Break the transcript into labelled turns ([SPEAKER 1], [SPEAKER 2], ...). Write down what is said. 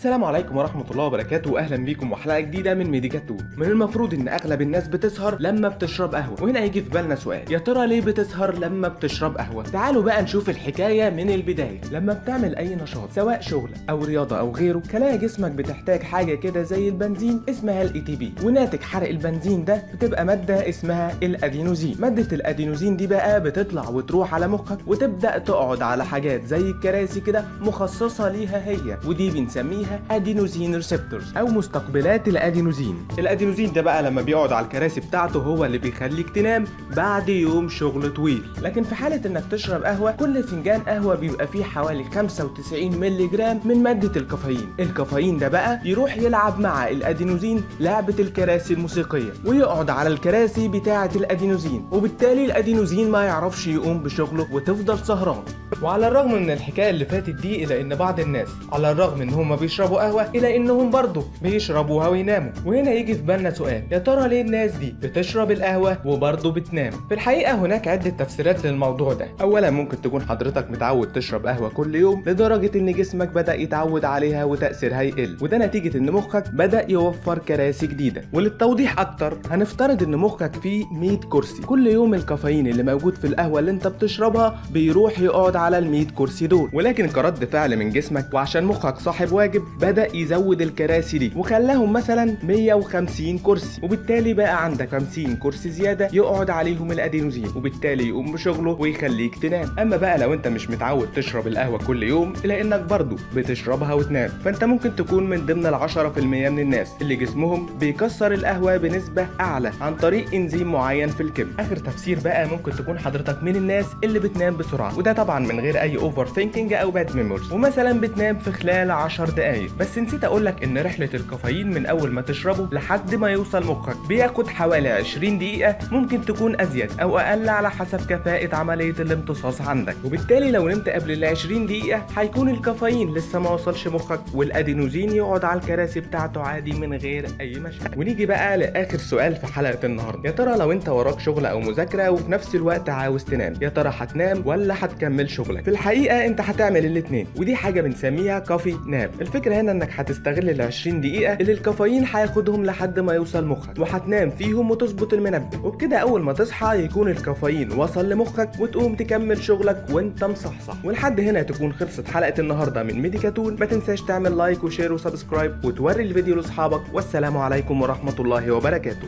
[SPEAKER 1] السلام عليكم ورحمة الله وبركاته، واهلا بيكم وحلقة جديدة من ميديكاتون. من المفروض ان اغلب الناس بتسهر لما بتشرب قهوة، وهنا يجي في بالنا سؤال: يا ترى ليه بتسهر لما بتشرب قهوة؟ تعالوا بقى نشوف الحكاية من البداية. لما بتعمل اي نشاط سواء شغل او رياضة او غيره، خلايا جسمك بتحتاج حاجة كده زي البنزين اسمها ATP، وناتج حرق البنزين ده بتبقى مادة اسمها الادينوزين. مادة الادينوزين دي بقى بتطلع وتروح على مخك وتبدأ تقعد على حاجات زي الكراسي كده مخصصة ليها هي، ودي بنسميها ادينوزين ريسبتورز او مستقبلات الادينوزين. الادينوزين ده بقى لما بيقعد على الكراسي بتاعته هو اللي بيخليك تنام بعد يوم شغل طويل. لكن في حالة انك تشرب قهوة، كل فنجان قهوة بيبقى فيه حوالي 95 مللي جرام من مادة الكافيين. الكافيين ده بقى يروح يلعب مع الادينوزين لعبة الكراسي الموسيقية، ويقعد على الكراسي بتاعة الادينوزين، وبالتالي الادينوزين ما يعرفش يقوم بشغله وتفضل سهران. وعلى الرغم من الحكاية اللي فاتت دي، الا ان بعض الناس على الرغم ان هم بيشربوا قهوة الا انهم برضه بيشربوها ويناموا. وهنا يجي في بالنا سؤال: يا ترى ليه الناس دي بتشرب القهوة وبرضه بتنام؟ في الحقيقة هناك عدة تفسيرات للموضوع ده. اولا ممكن تكون حضرتك متعود تشرب قهوة كل يوم لدرجة ان جسمك بدأ يتعود عليها وتأثيرها يقل، وده نتيجة ان مخك بدأ يوفر كراسي جديدة. وللتوضيح اكتر، هنفترض ان مخك فيه 100 كرسي، كل يوم الكافيين اللي موجود في القهوة اللي انت بتشربها بيروح يقعد على ال 100 كرسي دول، ولكن كرد فعل من جسمك وعشان مخك صاحب واجب بدأ يزود الكراسي دي وخلاهم مثلا 150 كرسي، وبالتالي بقى عندك 50 كرسي زيادة يقعد عليهم الادينوزين، وبالتالي يقوم بشغله ويخليك تنام. اما بقى لو انت مش متعود تشرب القهوة كل يوم الا انك برضو بتشربها وتنام، فانت ممكن تكون من ضمن ال 10% من الناس اللي جسمهم بيكسر القهوة بنسبة اعلى عن طريق انزيم معين في الكبد. اخر تفسير بقى ممكن تكون حضرتك من الناس اللي بتنام بسرعة، وده طبعا من غير اي اوفر ثينكينج او باد ميموريز، ومثلا بتنام في خلال 10 دقايق. بس نسيت اقولك ان رحلة الكافيين من اول ما تشربه لحد ما يوصل مخك بياخد حوالي 20 دقيقة، ممكن تكون ازيد او اقل على حسب كفاءة عملية الامتصاص عندك. وبالتالي لو نمت قبل ال 20 دقيقة هيكون الكافيين لسه ما وصلش مخك، والادينوزين يقعد على الكراسي بتاعته عادي من غير اي مشاكل. ونيجي بقى لاخر سؤال في حلقة النهاردة: يا ترى لو انت وراك شغل او مذاكرة وفي نفس الوقت عاوز تنام، يا ترى هتنام ولا هتكمل شغلك؟ في الحقيقة انت هتعمل الاتنين، ودي حاجة بنسميها كافي ناب. الفكرة هنا انك هتستغل ال 20 دقيقة اللي الكافيين هياخدهم لحد ما يوصل مخك، وهتنام فيهم وتظبط المنبه، وبكده اول ما تصحى يكون الكافيين وصل لمخك وتقوم تكمل شغلك وانت مصحصح. ولحد هنا تكون خلصت حلقة النهاردة من ميديكاتون. ما تنساش تعمل لايك وشير وسبسكرايب وتوري الفيديو لاصحابك، والسلام عليكم ورحمة الله وبركاته.